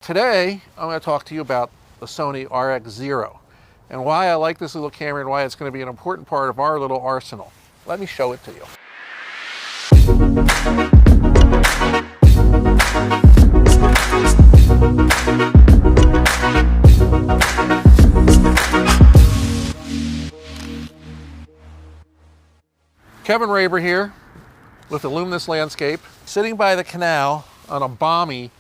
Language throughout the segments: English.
Today, I'm going to talk to you about the Sony RX0 and why I like this little camera and why it's going to be an important part of our little arsenal. Let me show it to you. Kevin Raber here with the Luminous-Landscape, sitting by the canal on a balmy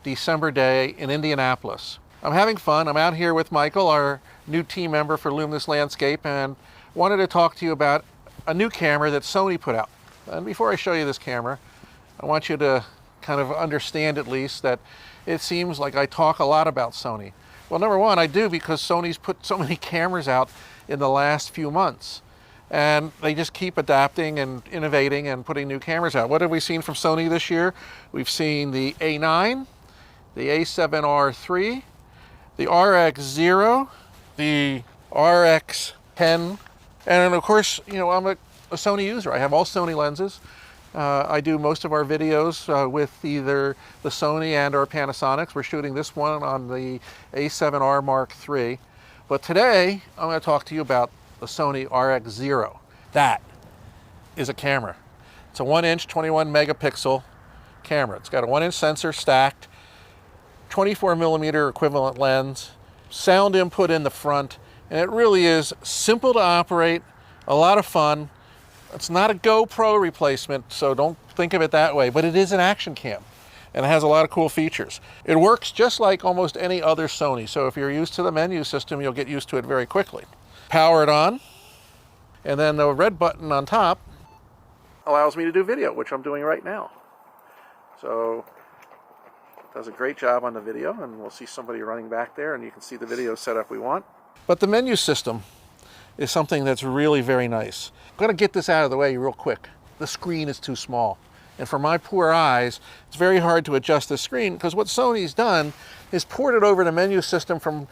December day in Indianapolis. I'm having fun. I'm out here with Michael, our new team member for Luminous-Landscape, and wanted to talk to you about a new camera that Sony put out. And before I show you this camera, I want you to kind of understand at least that it seems like I talk a lot about Sony. Well, number one, I do because Sony's put so many cameras out in the last few months. And they just keep adapting and innovating and putting new cameras out. What have we seen from Sony this year? We've seen the A9, the A7R3, the RX0, the RX10, and of course, you know, I'm a Sony user. I have all Sony lenses. I do most of our videos with either the Sony and or Panasonics. We're shooting this one on the A7R Mark III. But today, I'm going to talk to you about the Sony RX0. That is a camera. It's a 1-inch, 21 megapixel camera. It's got a 1-inch sensor stacked, 24 millimeter equivalent lens, sound input in the front, and it really is simple to operate, a lot of fun. It's not a GoPro replacement, so don't think of it that way, but it is an action cam, and it has a lot of cool features. It works just like almost any other Sony, so if you're used to the menu system, you'll get used to it very quickly. Power it on, and then the red button on top allows me to do video, which I'm doing right now. So it does a great job on the video, and we'll see somebody running back there, and you can see the video setup we want. But the menu system is something that's really very nice. I'm going to get this out of the way real quick. The screen is too small, and for my poor eyes, it's very hard to adjust the screen, because what Sony's done is ported over the menu system from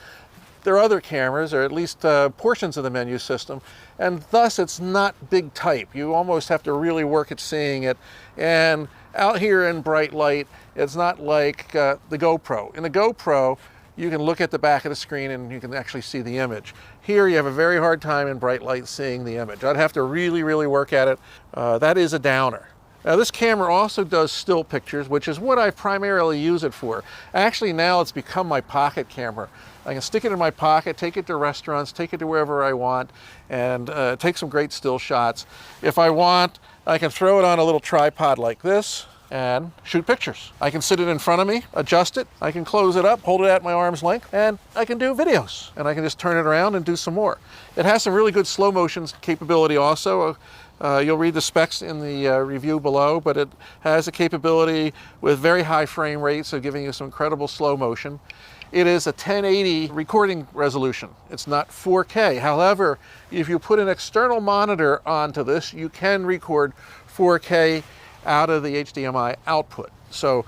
their other cameras, or at least portions of the menu system, and thus it's not big type. You almost have to really work at seeing it. And out here in bright light, it's not like the GoPro. In the GoPro, you can look at the back of the screen and you can actually see the image. Here you have a very hard time in bright light seeing the image. I'd have to really work at it. That is a downer. Now this camera also does still pictures, which is what I primarily use it for. Actually now it's become my pocket camera. I can stick it in my pocket, take it to restaurants, take it to wherever I want, and take some great still shots. If I want, I can throw it on a little tripod like this and shoot pictures. I can sit it in front of me, adjust it, I can close it up, hold it at my arm's length, and I can do videos. And I can just turn it around and do some more. It has some really good slow motion capability also. You'll read the specs in the review below, but it has a capability with very high frame rates, so giving you some incredible slow motion. It is a 1080 recording resolution. It's not 4K. However, if you put an external monitor onto this, you can record 4K out of the HDMI output. So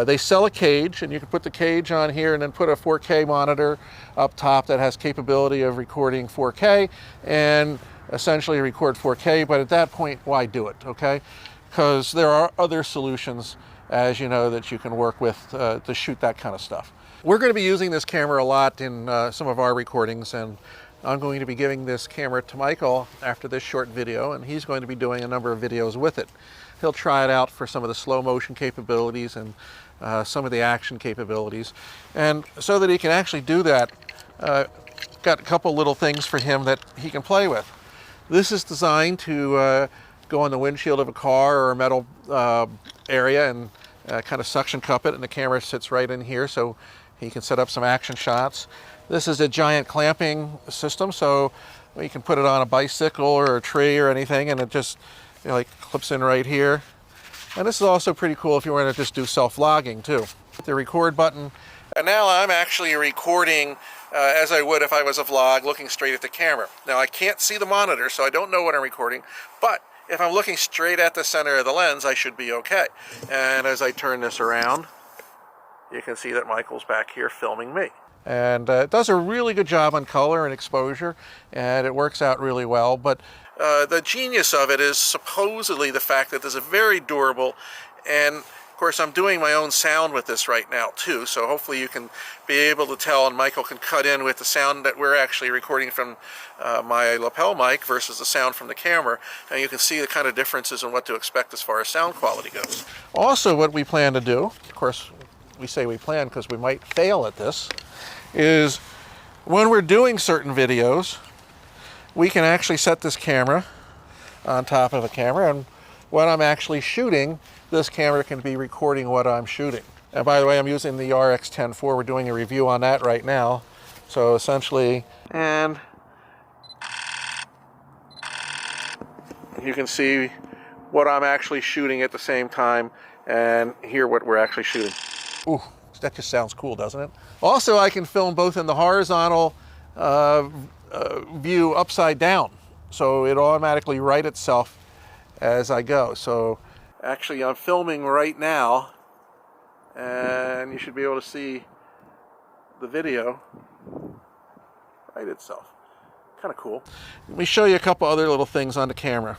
they sell a cage, and you can put the cage on here and then put a 4K monitor up top that has capability of recording 4K and essentially record 4K, but at that point, why do it, okay? Because there are other solutions, as you know, that you can work with to shoot that kind of stuff. We're going to be using this camera a lot in some of our recordings, and I'm going to be giving this camera to Michael after this short video, and he's going to be doing a number of videos with it. He'll try it out for some of the slow motion capabilities and some of the action capabilities. And so that he can actually do that, got a couple little things for him that he can play with. This is designed to go on the windshield of a car or a metal area and kind of suction cup it, and the camera sits right in here, so he can set up some action shots. This is a giant clamping system, so you can put it on a bicycle or a tree or anything, and it just, you know, like clips in right here. And this is also pretty cool if you want to just do self-vlogging too. The record button. And now I'm actually recording as I would if I was a vlog, looking straight at the camera. Now I can't see the monitor, so I don't know what I'm recording, but if I'm looking straight at the center of the lens, I should be okay. And as I turn this around, you can see that Michael's back here filming me. And it does a really good job on color and exposure, and it works out really well. But the genius of it is supposedly the fact that this is very durable, and of course, I'm doing my own sound with this right now too, so hopefully you can be able to tell, and Michael can cut in with the sound that we're actually recording from my lapel mic versus the sound from the camera, and you can see the kind of differences in what to expect as far as sound quality goes. Also, what we plan to do, of course, we say we plan because we might fail at this, is when we're doing certain videos, we can actually set this camera on top of a camera, and when I'm actually shooting, this camera can be recording what I'm shooting. And by the way, I'm using the RX0 IV. We're doing a review on that right now. So essentially, and you can see what I'm actually shooting at the same time and hear what we're actually shooting. Ooh, that just sounds cool, doesn't it? Also, I can film both in the horizontal view upside down. So it automatically right itself as I go. So actually I'm filming right now, and you should be able to see the video right itself. Kind of cool. Let me show you a couple other little things on the camera.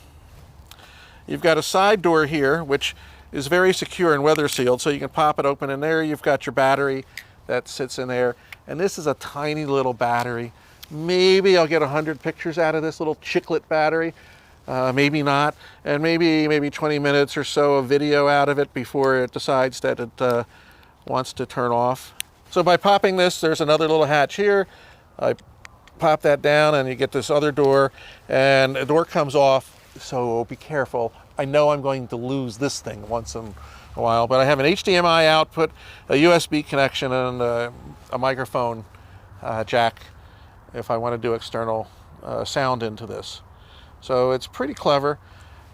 You've got a side door here, which is very secure and weather sealed, so you can pop it open in there. You've got your battery that sits in there, and this is a tiny little battery. Maybe I'll get 100 pictures out of this little chiclet battery. Maybe not, and maybe 20 minutes or so of video out of it before it decides that it wants to turn off. So by popping this, there's another little hatch here. I pop that down and you get this other door, and the door comes off, so be careful. I know I'm going to lose this thing once in a while, but I have an HDMI output, a USB connection, and a microphone jack if I want to do external sound into this. So it's pretty clever.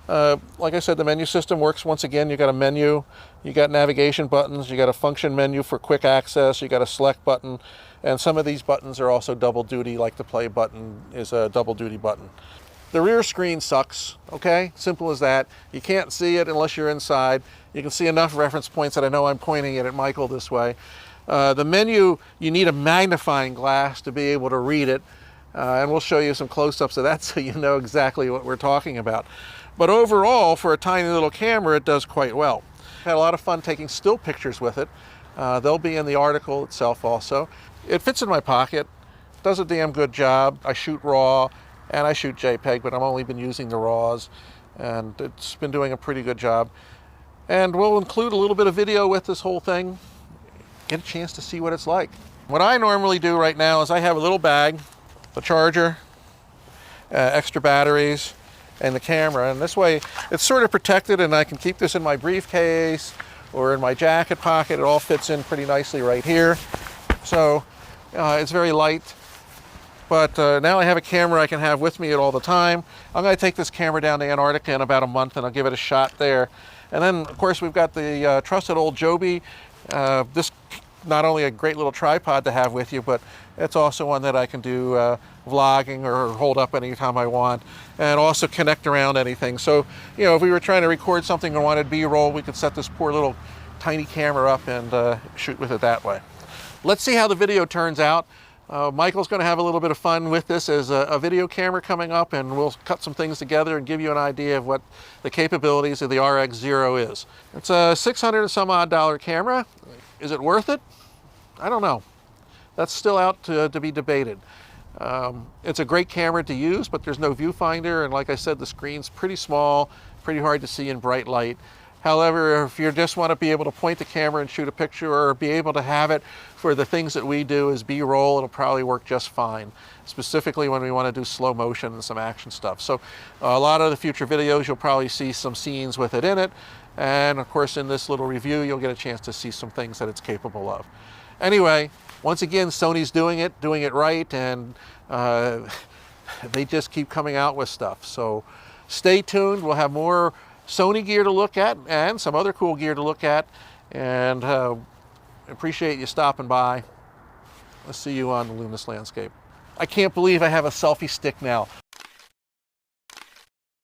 Like I said, the menu system works. Once again, you got a menu, you got navigation buttons, you got a function menu for quick access, you got a select button, and some of these buttons are also double duty, like the play button is a double duty button. The rear screen sucks, okay? Simple as that. You can't see it unless you're inside. You can see enough reference points that I know I'm pointing it at Michael this way. The menu, you need a magnifying glass to be able to read it. And we'll show you some close-ups of that so you know exactly what we're talking about. But overall, for a tiny little camera, it does quite well. Had a lot of fun taking still pictures with it. They'll be in the article itself also. It fits in my pocket, does a damn good job. I shoot RAW and I shoot JPEG, but I've only been using the RAWs, and it's been doing a pretty good job. And we'll include a little bit of video with this whole thing. Get a chance to see what it's like. What I normally do right now is I have a little bag, the charger, extra batteries, and the camera, and this way it's sort of protected, and I can keep this in my briefcase or in my jacket pocket. It all fits in pretty nicely right here. So it's very light, but now I have a camera I can have with me at all the time. I'm going to take this camera down to Antarctica in about a month, and I'll give it a shot there. And then of course we've got the trusted old Joby. This not only a great little tripod to have with you, but it's also one that I can do vlogging or hold up anytime I want, and also connect around anything. So, you know, if we were trying to record something and wanted B-roll, we could set this poor little tiny camera up and shoot with it that way. Let's see how the video turns out. Michael's going to have a little bit of fun with this as a video camera coming up, and we'll cut some things together and give you an idea of what the capabilities of the RX0 is. It's a $600 and some odd camera. Is it worth it? I don't know. That's still out to be debated. It's a great camera to use, but there's no viewfinder, and like I said, the screen's pretty small, pretty hard to see in bright light. However, if you just want to be able to point the camera and shoot a picture, or be able to have it for the things that we do as B-roll, it'll probably work just fine, specifically when we want to do slow motion and some action stuff. So a lot of the future videos, you'll probably see some scenes with it in it, and of course in this little review, you'll get a chance to see some things that it's capable of. Anyway, once again, Sony's doing it right, and they just keep coming out with stuff. So stay tuned. We'll have more Sony gear to look at and some other cool gear to look at, and appreciate you stopping by. I'll see you on the Luminous-Landscape. I can't believe I have a selfie stick now.